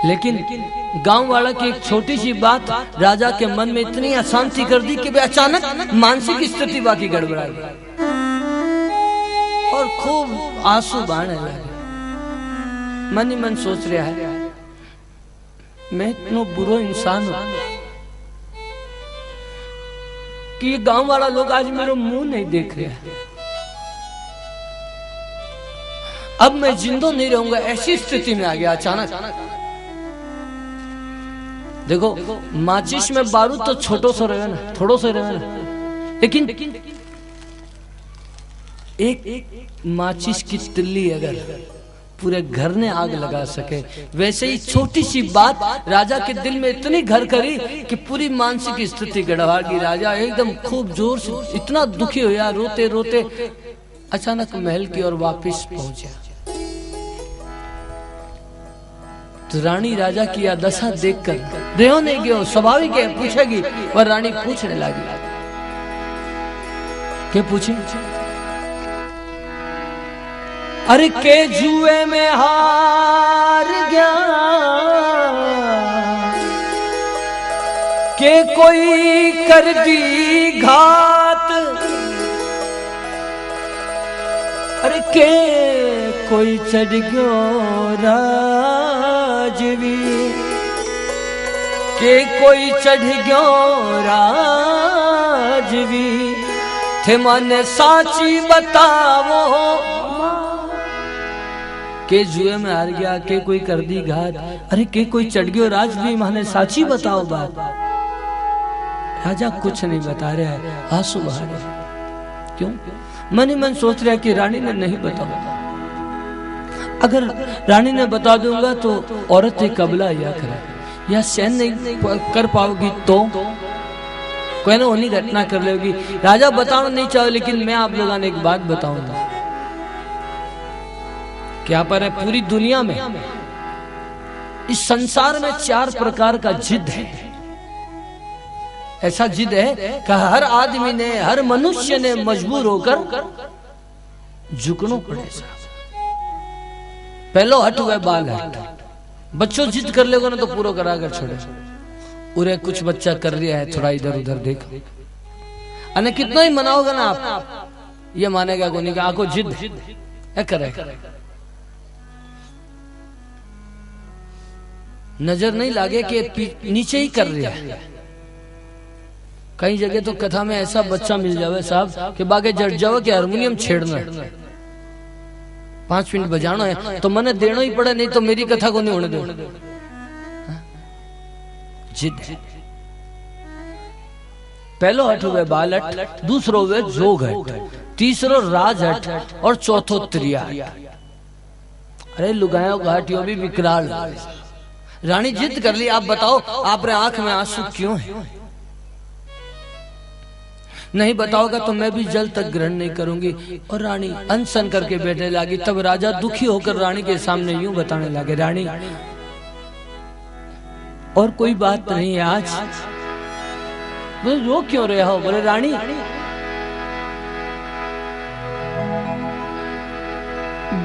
लेकिन गांव वाला की एक छोटी सी बात राजा के मन में इतनी अशांति कर दी कि वे अचानक मानसिक स्थिति बाकी गड़बड़ा गई और खूब आंसू बहने लगे। मन ही मन सोच रहा है मैं इतना बुरा इंसान हूं कि ये गांव वाला लोग आज मेरा मुंह नहीं देख रहे हैं। अब मैं जिंदा नहीं रहूंगा, ऐसी स्थिति में आ गया अचानक। देखो माचिस में बारूद तो छोटो सा रहे ना, थोड़ो सा रहे ना, लेकिन एक माचिस की तिल्ली अगर पूरे घर ने आग लगा सके, वैसे ही छोटी सी बात राजा के दिल में इतनी घर करी कि पूरी मानसिक स्थिति गड़बड़ा गई। राजा एकदम खूब जोर से इतना दुखी हुआ, रोते रोते अचानक महल की ओर वापस पहुंचा। तो रानी राजा की यह दशा देखकर रेहो नहीं गयो, स्वाभाविक है पूछेगी, पर रानी पूछने लगी। क्या पूछी? अरे के जुए में हार गया, के कोई कर दी घात, अरे के कोई चढ़ गयो राजवी, के कोई चढ़ गयो राजवी, थे मन साची बतावो। के जुए में हार गया, के कोई कर दी घात, अरे के कोई चढ़ गयो राजवी, माने साची बताओ बात। राजा कुछ नहीं बता रहा है, आंसू बहा रहे। क्यों? मन ही मन सोच रहा है कि रानी ने नहीं बताया, अगर रानी ने बता दूंगा तो औरत ही कबला या करे, या सहन नहीं कर पाओगी तो कोई ना उन्हीं घटना कर लेगी। राजा बताना नहीं चाहे, लेकिन मैं आप लोगों ने एक बात बताऊंगा। क्या पर है पूरी दुनिया में, इस संसार में 4 प्रकार का जिद है। ऐसा जिद है कि हर आदमी ने, हर मनुष्य ने मजबूर होकर झुकना पड़ेगा। पहलो हट हुआ बाल हट। बच्चों जिद कर लेगा ना तो पूरा करा कर छोड़े। उरे कुछ बच्चा कर रहा है, थोड़ा इधर उधर देखो, अने कितना ही मनाओगे ना आप, ये मानेगा को नहीं, आको जिद है करे। नजर नहीं लागे कि नीचे ही कर रहा है। कई जगह तो कथा में ऐसा बच्चा मिल जावे साहब कि बागे जड़ जाओ कि हारमोनियम छेड़ना है, 5 मिनट बजाना है तो मने देना ही पड़े, नहीं तो मेरी कथा को नहीं होने दो। जिद। पहलो हट हुए बाल हट, दूसरो हुए जोग हट, तीसरो राज हट और चौथो त्रिया। अरे लुगायों का हट, यो भी विकराल। रानी जिद कर ली, आप बताओ आप रे आंख में आंसू क्यों है? नहीं बताओगा तो मैं भी जल तक ग्रहण नहीं करूंगी। और रानी अनशन करके बैठने लगी। तब राजा दुखी होकर रानी के सामने यूं बताने लगे, रानी और कोई बात नहीं है आज? बोले रो क्यों रहे हो? बोले रानी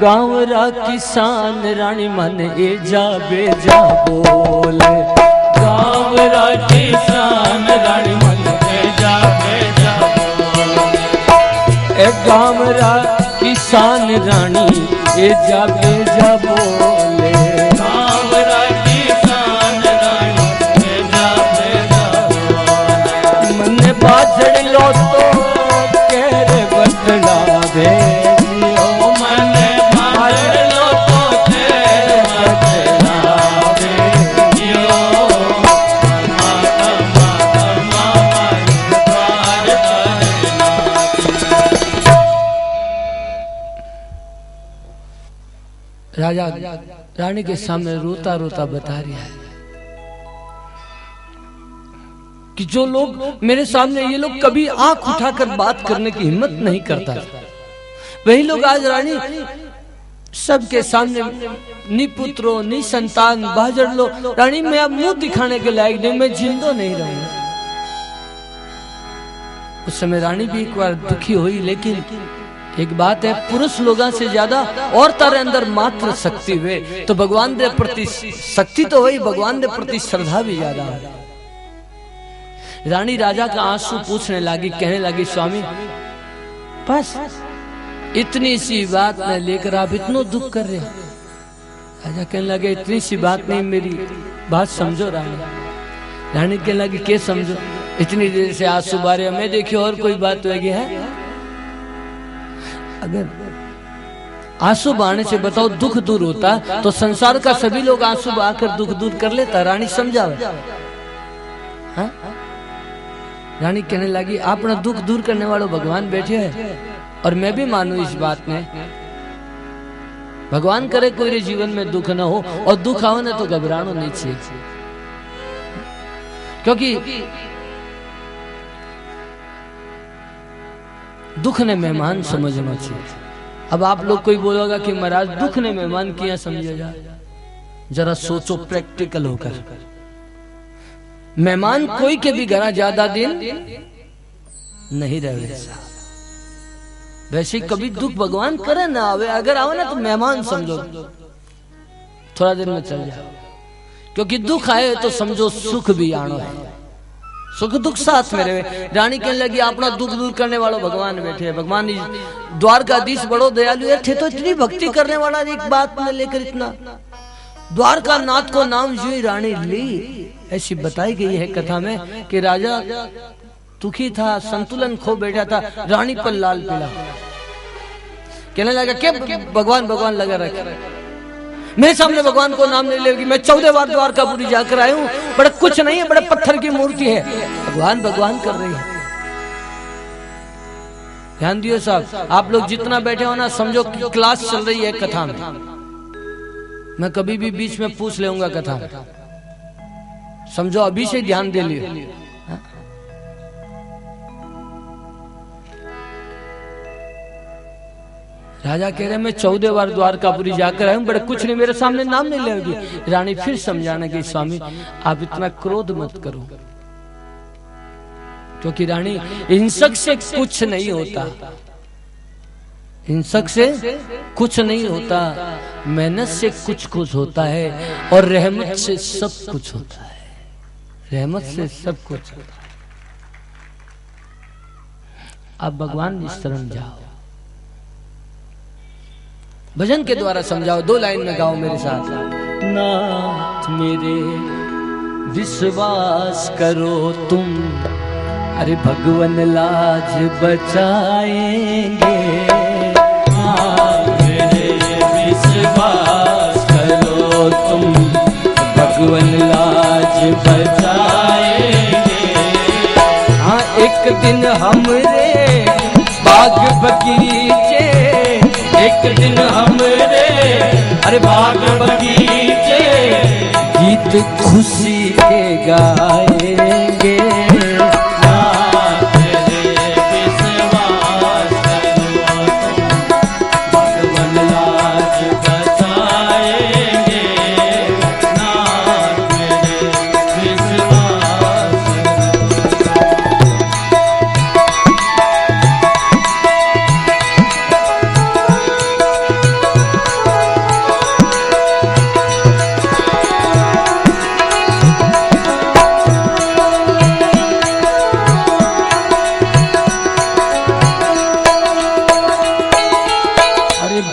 गाँव रा किसान रानी मन ए जा बेजा बोले, गाँव रा किसान रानी मन ए जा बेजा बोले, ए गाँव रा किसान रानी ए जा बेजा बोले, गाँव रा किसान रानी ए जा बेजा बोले, मन बाजड़ लो तो कह रे बदला दे, राजा रानी के सामने रोता रोता बता रहा है कि जो लोग मेरे सामने, ये लोग कभी आंख उठाकर बात करने की हिम्मत नहीं करता, वही लोग आज रानी सबके सामने नी पुत्रो नी संतान बाजड़ लो, रानी मैं अब मुंह दिखाने के लायक नहीं, मैं जिंदा नहीं रहूंगा। उस समय रानी भी एक बार दुखी हुई, लेकिन एक बात है, पुरुष लोगों से ज्यादा और तारे अंदर मात्र शक्ति हुए तो भगवान के प्रति शक्ति तो वही, भगवान के प्रति श्रद्धा भी ज्यादा है। रानी राजा का आंसू पूछने लगी, कहने लगी स्वामी बस इतनी सी बात में लेकर आप इतना दुख कर रहे हैं। राजा कहने लगे इतनी सी बात नहीं, मेरी बात समझो रानी। रानी कहने लगी क्या समझो, इतनी देर से आंसू बारे हमें देखिए और कोई बात होगी है? अगर आंसू बहाने से बताओ दुख दूर होता तो संसार का सभी लोग आंसू बहाकर दुख दूर कर लेता। रानी समझावे। हाँ? रानी कहने लगी अपना दुख दूर करने वालों भगवान बैठे हैं और मैं भी मानू इस बात में। भगवान करे कोई जीवन में दुख न हो, और दुख आओ ना तो घबराना नहीं चाहिए, क्योंकि दुख ने मेहमान समझना चाहिए। अब आप लोग कोई बोलेगा कि महाराज दुख ने मेहमान किया समझे जा, जरा सोचो प्रैक्टिकल होकर। मेहमान कोई के भी घर ज्यादा दिन नहीं रहे। वैसे कभी दुख भगवान करे ना आवे, अगर आवे ना तो मेहमान समझो, थोड़ा देर में चल जाओ। क्योंकि दुख आए तो समझो सुख भी आना है, सुख दुख साथ में रहे। रानी कहने लगी अपना दुख दूर करने वालों भगवान बैठे हैं। भगवान द्वारकाधीश बड़ो दयालु है, थे तो इतनी भक्ति करने वाला एक बात में लेकर इतना द्वारका नाथ को नाम जो ही रानी ली। ऐसी बताई गई है कथा में कि राजा दुखी था, संतुलन खो बैठा था, रानी पर लाल पीला कहने लगा क्या भगवान भगवान लगा रखे, मेरे सामने भगवान को नाम नहीं लेगी। मैं 14 बार द्वारकापुरी जाकर आया हूँ, बड़े कुछ नहीं है, बड़े पत्थर की मूर्ति है, भगवान भगवान कर रही है। ध्यान दियो साहब, आप लोग जितना बैठे हो ना समझो क्लास चल रही है कथा में। मैं कभी भी बीच में पूछ लेऊंगा कथा, समझो अभी से ध्यान दे लियो। राजा कह रहे मैं 14 बार द्वारकापुरी जाकर आया हूं, बड़े कुछ नहीं, मेरे सामने नाम नहीं लेगी। रानी फिर समझाने की स्वामी आप इतना क्रोध मत करो, क्योंकि रानी हिंसक से कुछ नहीं होता, हिंसक से कुछ नहीं होता, मेहनत से कुछ कुछ होता है, और रहमत से सब कुछ होता है, रहमत से सब कुछ होता है। अब भगवान इस तरह जाओ, भजन के द्वारा समझाओ, 2 लाइन में गाओ मेरे साथ। नाथ मेरे विश्वास करो तुम, अरे भगवन लाज बचाएंगे। नाथ मेरे विश्वास करो तुम, भगवन लाज बचाएंगे। हाँ एक दिन हमरे बाग बगीचे, एक दिन हमरे अरे बाग बगीचे गीत खुशी के गाएंगे। नाथ मेरे विश्वास करो भगवन लाज बचाएंगे। नाथ मेरे विश्वास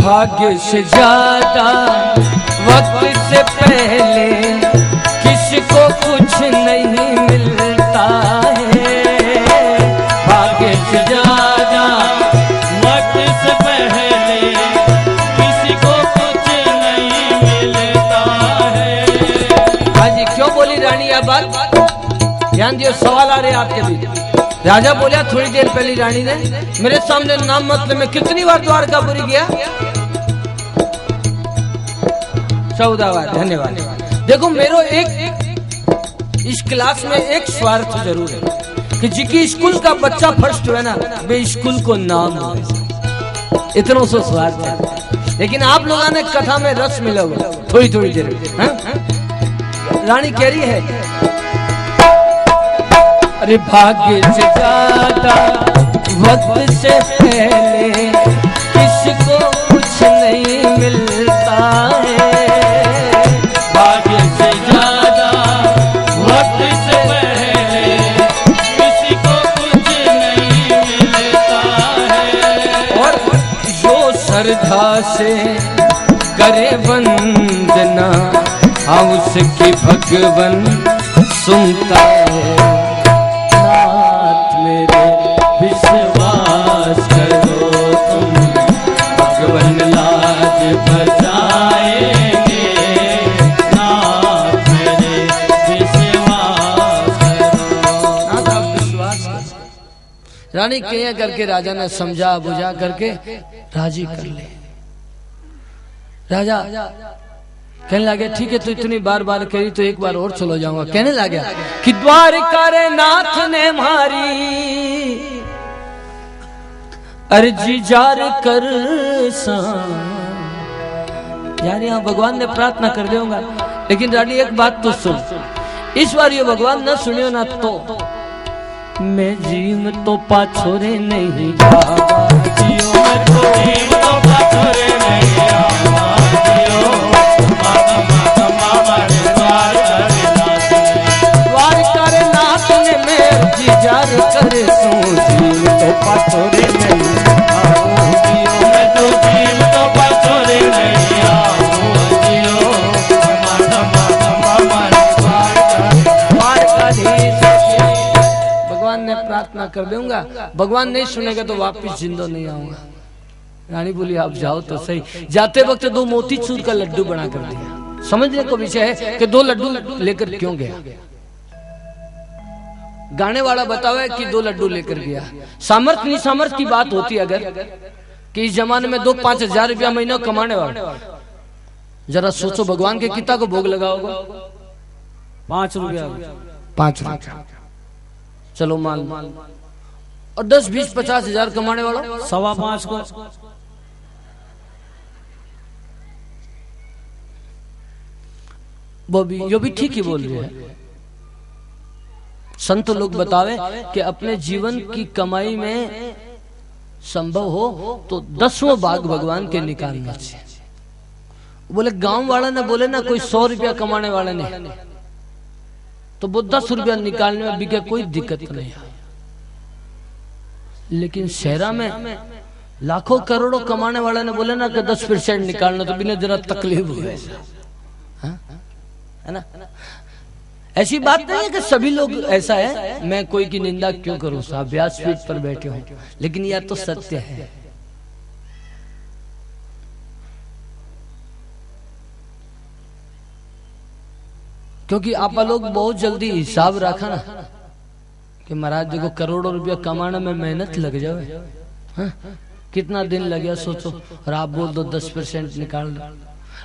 भाग्य से ज्यादा वक्त से पहले किसको कुछ नहीं मिलता है। भाग्य से ज्यादा वक्त से पहले किसी को कुछ नहीं मिलता है। हाजी क्यों बोली रानी यह बात? ध्यान दियो, सवाल आ रहे आपके बीच। राजा बोला थोड़ी देर पहले रानी ने मेरे सामने नाम मतलब मैं कितनी बार द्वारकापुरी गया? 14 बार। धन्यवाद। देखो मेरो एक इस क्लास में एक स्वार्थ जरूर है कि जिसकी स्कूल का बच्चा फर्स्ट हुआ ना वे स्कूल को नाम हो, इतना सो स्वार्थ है। लेकिन आप लोगों ने कथा में रस मिला हुआ थोड़ी थोड़ी देर में। रानी कह रही है अरे भाग्य से ज्यादा वक्त से पहले किसी को कुछ नहीं मिलता है, भाग्य से ज्यादा वक्त से पहले किसी को कुछ नहीं मिलता है। और जो श्रद्धा से करे वंदना, हाँ उसकी भगवन सुनता है। नाथ मेरे विश्वास करो तुम, भगवन लाज बचाएंगे। नाथ मेरे विश्वास करो। नाथ आप विश्वास करो। रानी कैया करके राजा ने समझा बुझा करके राजी कर ले। राजा कहने लगे ठीक है, तो इतनी बार बार कही तो एक बार और चलो जाऊंगा। कहने लगे कि द्वारका रे नाथ ने मारी अर्जी जार कर सा। यार यहाँ भगवान ने प्रार्थना कर देगा, लेकिन रानी एक बात तो सुन, इस बार ये भगवान न सुनियो ना तो मैं जीव तो पाछोरे नहीं जावा, जियो मैं तो जीव तो पाछोरे नहीं जावा, जियो द्वारका रे नाथ ने मैं जी जार कर सो, जीव तो पाछोरे नहीं आओ, जियो मैं तो जीव तो पाछोरे नहीं आओ, जियो भगवान ने प्रार्थना कर दूंगा, भगवान नहीं सुनेगा तो वापिस जिंदा नहीं आऊंगा। रानी बोली आप जाओ तो सही। जाते वक्त दो मोतीचूर का लड्डू बना कर दिया। समझने को विषय है कि दो लड्डू लेकर क्यों गया। गाने वाला बतावे कि दो लड्डू लेकर गया। सामर्थ्य नहीं सामर्थ्य की बात होती अगर कि इस जमाने में 2-5 हजार रुपया महीना कमाने वाला, जरा सोचो भगवान के कितना को भोग लगाओगे। 5 रुपया 5 रुपया चलो मान, और 10-20-50 हजार कमाने वाला 5.25 को वो भी यो भी ठीक ही बोल रहे हैं। संत लोग बतावे कि अपने जीवन की कमाई में संभव हो तो 10वां भाग भगवान के निकालना चाहिए। बोले गांव वाला ने बोले ना कोई 100 रुपया कमाने वाला ने, तो वो 10 रुपया निकालने में भी क्या कोई दिक्कत नहीं है। लेकिन शहरा में लाखों करोड़ों कमाने वाले ने बोले ना कि 10% निकालना, तो बिना जरा तकलीफ हुए है ना। ऐसी बात नहीं है कि सभी लोग ऐसा है, मैं कोई की निंदा क्यों करूं साहब, व्यासपीठ पर बैठे हो, लेकिन यह तो सत्य है। क्योंकि आप लोग बहुत जल्दी हिसाब रखा ना कि महाराज देखो करोड़ों रुपया कमाने में मेहनत लग जाए, कितना दिन लग गया सोचो, और आप बोल दो 10% निकाल दो।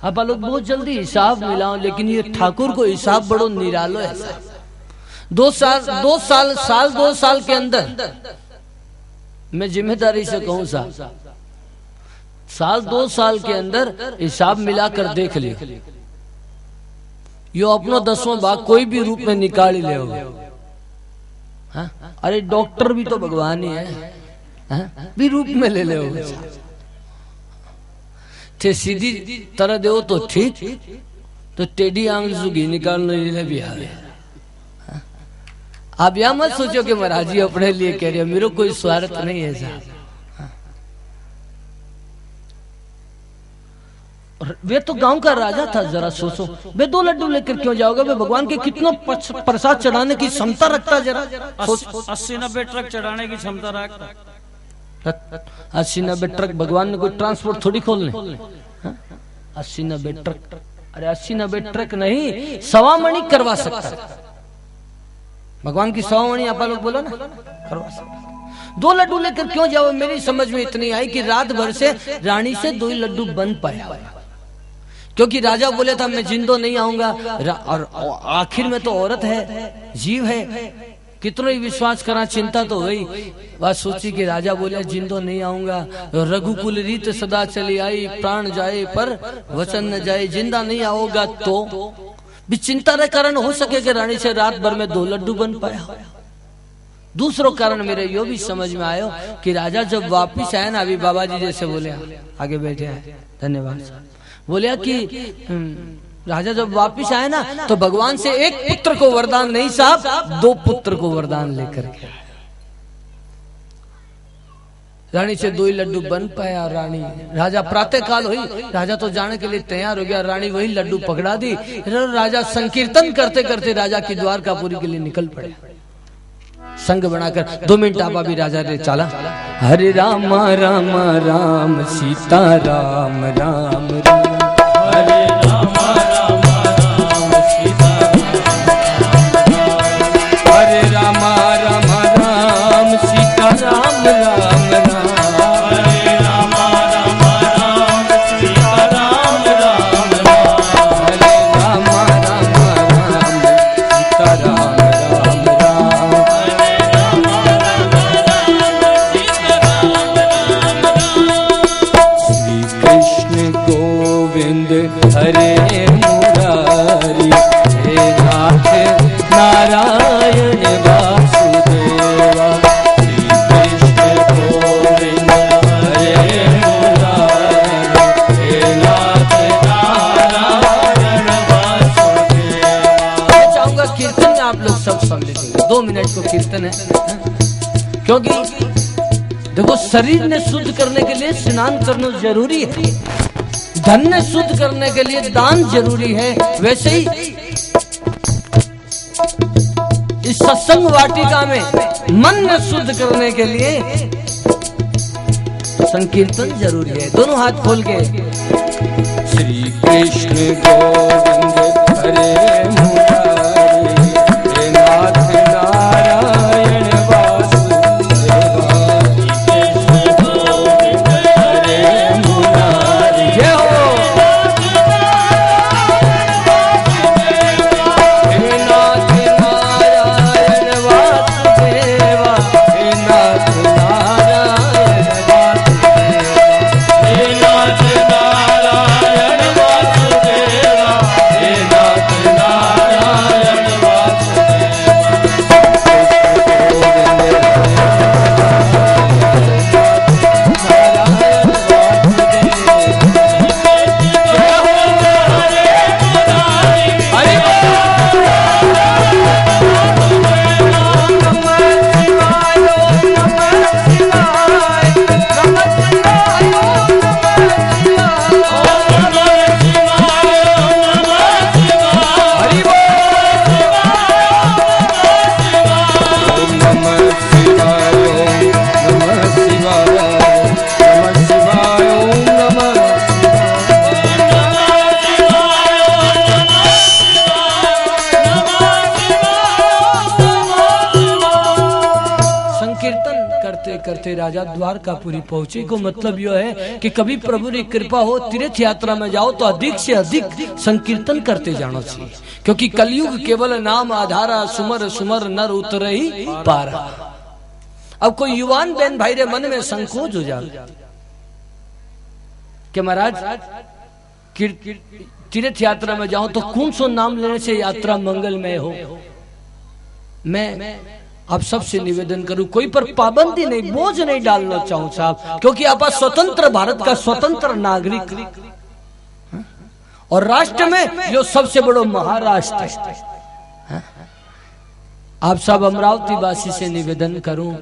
आप लोग बहुत जल्दी हिसाब मिलाओ, लेकिन ये ठाकुर को हिसाब बड़ो निरालो है। 2 साल के अंदर मैं जिम्मेदारी से कहूं साहब, 2 साल के अंदर हिसाब मिलाकर देख लियो, यो अपनो 10वां भाग कोई भी रूप में निकाल ही ले। अरे डॉक्टर भी तो भगवान ही है, भी रूप में ले ले। थे सीधी तरह दो तो ठीक, तो टेढ़ी आंख सुगी निकालने भी आवे। आप यह मत सोचो कि महाराज जी अपने लिए कह रहे हो, मेरे कोई स्वार्थ नहीं है साहब। वे तो गांव का राजा था, जरा सोचो वे 2 लड्डू लेकर क्यों जाओगे। वे भगवान के कितना प्रसाद चढ़ाने की क्षमता रखता, जरा 80-90 ट्रक चढ़ाने की क्षमता रखता। 80-90 ट्रक भगवान ने कोई ट्रांसपोर्ट थोड़ी खोलने। 80-90 ट्रक, अरे 80-90 ट्रक नहीं, 1.25 मणि करवा सकता भगवान की। 1.25 मणि आप लोग बोलो ना, करवा सकता। 2 लड्डू लेकर क्यों जाओ। मेरी समझ में इतनी आई कि रात भर से रानी से 2 लड्डू बन पाया, क्योंकि राजा बोले था मैं जिंदो नहीं आऊंगा, और आखिर में तो औरत है, जीव है, कितना ही विश्वास करा, चिंता तो हुई। बात सोची कि राजा बोले जिंदो नहीं आऊंगा, रघुकुल रीत सदा चली आई, प्राण जाए पर वचन न जाए, जिंदा नहीं आओगा तो भी चिंता के कारण हो सके कि रानी से रात भर में 2 लड्डू बन पाया। दूसरो कारण मेरे यो भी समझ में आयो कि राजा जब वापिस आया ना, अभी बाबा जी जैसे बोले, आगे बैठे हैं, धन्यवाद, बोले कि राजा जब वापिस आए ना तो भगवान से एक पुत्र को वरदान नहीं साहब, 2 पुत्र को वरदान लेकर के आए। रानी से 2 ही लड्डू बन पाया। रानी राजा प्रातः काल हुई, राजा तो जाने के लिए तैयार हो गया, रानी वही लड्डू पकड़ा दी। राजा संकीर्तन करते करते राजा की द्वारकापुरी के लिए निकल पड़े, संग बनाकर। 2 मिनट आप अभी राजा रे चला, हरे राम राम राम सीता राम राम राम, हरे राम राम राम सीता राम, हरे राम राम राम सीता राम राम राम, हरे राम राम राम सीता राम राम राम, हरे राम राम राम सीता राम राम राम, हरे राम राम सीता राम राम राम। श्री कृष्ण गोविंद हरे मुरारी, हे नाथ नारायण वासुदेवा, श्री कृष्ण गोविंद हरे मुरारी, हे नाथ नारायण वासुदेवा। मैं चाहूंगा कीर्तन में आप लोग सब सुन लीजिएगा, 2 मिनट को कीर्तन है, क्योंकि देखो शरीर ने शुद्ध करने के लिए स्नान करना जरूरी है, धन ने शुद्ध करने के लिए दान जरूरी है, वैसे ही इस सत्संग वाटिका में मन ने शुद्ध करने के लिए संकीर्तन जरूरी है। दोनों हाथ खोल के, श्री कृष्ण गोविंद हरे मुरारी, हे नाथ नारायण वासुदेवा, कृष्ण गोविंद हरे मुरारी, जय हो, हे नाथ नारायण वासुदेवा, हे नाथ नारायण वासुदेवा, हे नाथ नारायण वासुदेवा, हे नाथ नारायण करते राजा द्वारकापुरी पहुंचे। को मतलब यह है कि कभी प्रभु की कृपा हो, तीर्थ यात्रा में जाओ तो अधिक से अधिक संकीर्तन करते जाना चाहिए, क्योंकि कलयुग केवल नाम आधारा, सुमर सुमर नर उतर ही पारा। अब कोई युवान बहन भाई रे मन में संकोच हो जाए कि महाराज तीर्थ यात्रा में जाऊं तो कौन सो नाम लेने से यात्रा मंगलमय हो। मैं आप सबसे निवेदन करूं, कोई पर पाबंदी नहीं, बोझ नहीं डालना चाहूं साहब, क्योंकि आप स्वतंत्र भारत का स्वतंत्र नागरिक और राष्ट्र में जो सबसे बड़ो महाराष्ट्र है। आप सब अमरावती वासी से निवेदन करूं,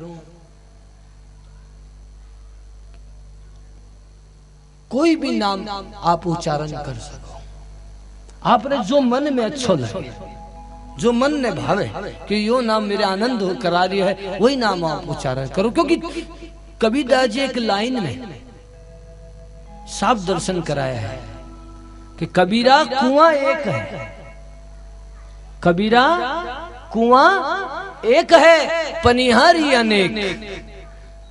कोई भी नाम आप उच्चारण कर सको, आपने जो मन में अच्छा लगे, जो मन ने भावे कि यो नाम मेरे आनंद करा रही है, वही नाम आप उच्चारण करो। क्योंकि कबीरदास जी एक लाइन में साफ दर्शन कराया है कि कबीरा कुआं एक है, कबीरा कुआं एक है, पनिहारी अनेक।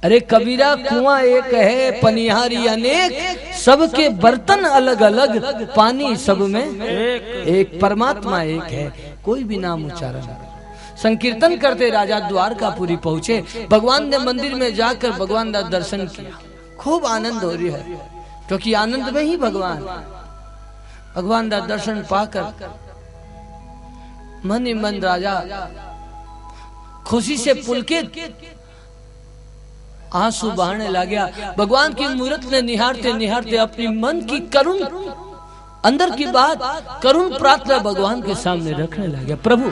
अरे कबीरा कुआं एक है, पनिहारी अनेक, सबके बर्तन अलग अलग, पानी सब में एक, परमात्मा एक है। कोई भी नाम उच्चारण। संकीर्तन करते राजा द्वारकापुरी पहुंचे। भगवान ने मंदिर में जाकर भगवान का दर्शन किया, खूब आनंद हो रही है, क्योंकि आनंद में ही भगवान का दर्शन पाकर मन ही मन राजा खुशी से पुलकित आंसू बहाने लगा। भगवान की मूर्त ने निहारते निहारते अपनी मन की करुण अंदर की बात, करुण प्रार्थना भगवान के सामने रखने लगे। प्रभु